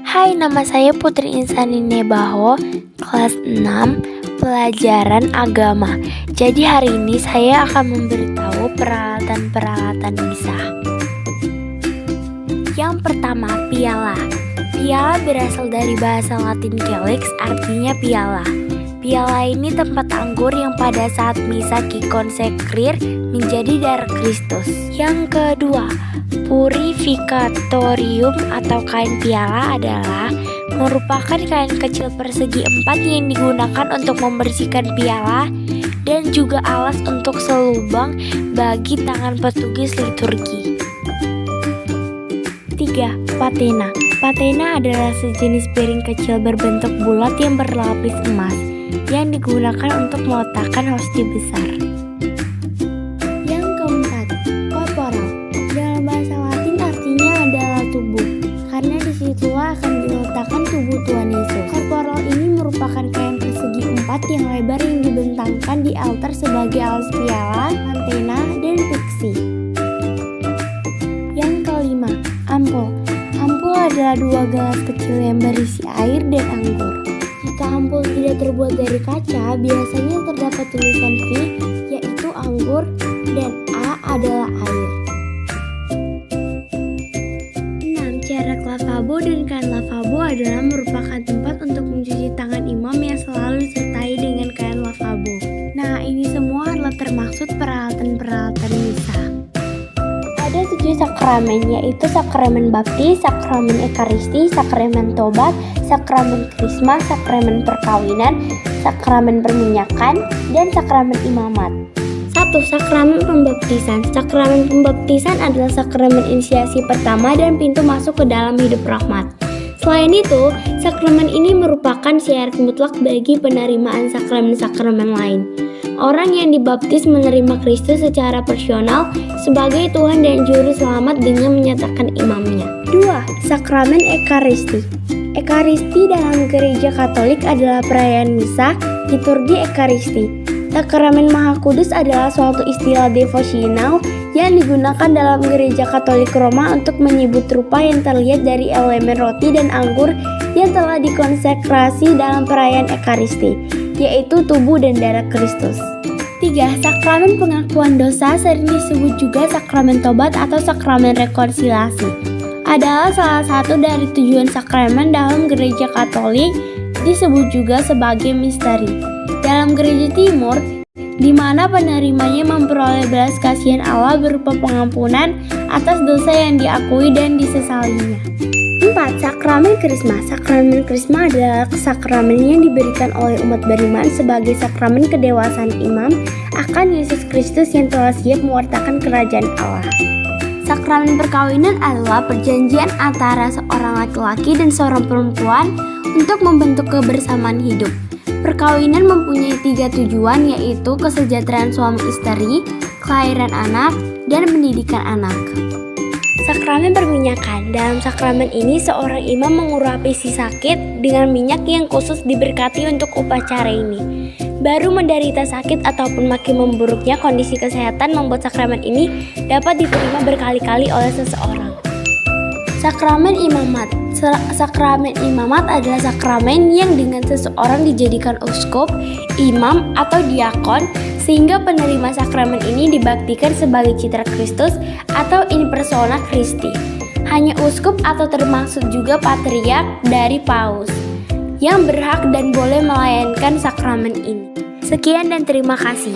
Hai, nama saya Putri Insani Nebaho, kelas 6, pelajaran agama. Jadi hari ini saya akan memberitahu peralatan-peralatan misa. Yang pertama, piala. Piala berasal dari bahasa Latin calyx, artinya piala. Piala ini tempat anggur yang pada saat misa dikonsekrir menjadi darah Kristus. Yang kedua, purificatorium atau kain piala adalah merupakan kain kecil persegi 4 yang digunakan untuk membersihkan piala dan juga alas untuk selubang bagi tangan petugas liturgi. 3. Patena. Patena adalah sejenis piring kecil berbentuk bulat yang berlapis emas yang digunakan untuk meletakkan hostia besar. Yang keempat, corporal. Dalam bahasa Latin artinya adalah tubuh, karena disitulah akan diletakkan tubuh Tuhan Yesus. Corporal ini merupakan kain persegi 4 yang lebar yang dibentangkan di altar sebagai alas piala, antena, dan piksi. Yang kelima, ampul. Ampul adalah 2 gelas kecil yang berisi air dan anggur. Jika ampul tidak terbuat dari kaca, biasanya terdapat tulisan V, yaitu anggur, dan A adalah air. 6. Cerek lavabo dan kain lavabo adalah merupakan tempat untuk mencuci tangan imam yang selalu disertai dengan kain lavabo. Nah, ini semua adalah termaksud peralatan-peralatan misa. Ada 7 sakramen, yaitu sakramen baptis, sakramen ekaristi, sakramen tobat, sakramen krisma, sakramen perkawinan, sakramen perminyakan, dan sakramen imamat. 1. Sakramen pembaptisan. Sakramen pembaptisan adalah sakramen inisiasi pertama dan pintu masuk ke dalam hidup rahmat. Selain itu, sakramen ini merupakan syarat mutlak bagi penerimaan sakramen-sakramen lain. Orang yang dibaptis menerima Kristus secara personal sebagai Tuhan dan Juru Selamat dengan menyatakan imamnya. 2. Sakramen Ekaristi. Ekaristi dalam Gereja Katolik adalah perayaan misa, liturgi Ekaristi. Sakramen Maha Kudus adalah suatu istilah devosional yang digunakan dalam Gereja Katolik Roma untuk menyebut rupa yang terlihat dari elemen roti dan anggur yang telah dikonsekrasi dalam perayaan Ekaristi, yaitu tubuh dan darah Kristus. 3. Sakramen pengakuan dosa, sering disebut juga sakramen tobat atau sakramen rekonsiliasi, adalah salah satu dari tujuan sakramen dalam Gereja Katolik, disebut juga sebagai misteri. Dalam Gereja Timur, di mana penerimanya memperoleh belas kasihan Allah berupa pengampunan atas dosa yang diakui dan disesalinya. 4. Sakramen Krisma. Sakramen Krisma adalah sakramen yang diberikan oleh umat beriman sebagai sakramen kedewasaan imam akan Yesus Kristus yang telah siap mewartakan kerajaan Allah. Sakramen perkawinan adalah perjanjian antara seorang laki-laki dan seorang perempuan untuk membentuk kebersamaan hidup. Perkawinan mempunyai 3 tujuan, yaitu kesejahteraan suami istri, kelahiran anak, dan pendidikan anak. Sakramen perminyakan. Dalam sakramen ini seorang imam mengurapi si sakit dengan minyak yang khusus diberkati untuk upacara ini. Baru menderita sakit ataupun makin memburuknya kondisi kesehatan membuat sakramen ini dapat diterima berkali-kali oleh seseorang. Sakramen imamat. Sakramen imamat adalah sakramen yang dengan seseorang dijadikan uskup, imam, atau diakon, sehingga penerima sakramen ini dibaktikan sebagai citra Kristus atau in persona Christi. Hanya uskup atau termasuk juga patriark dari paus yang berhak dan boleh melayangkan sakramen ini. Sekian dan terima kasih.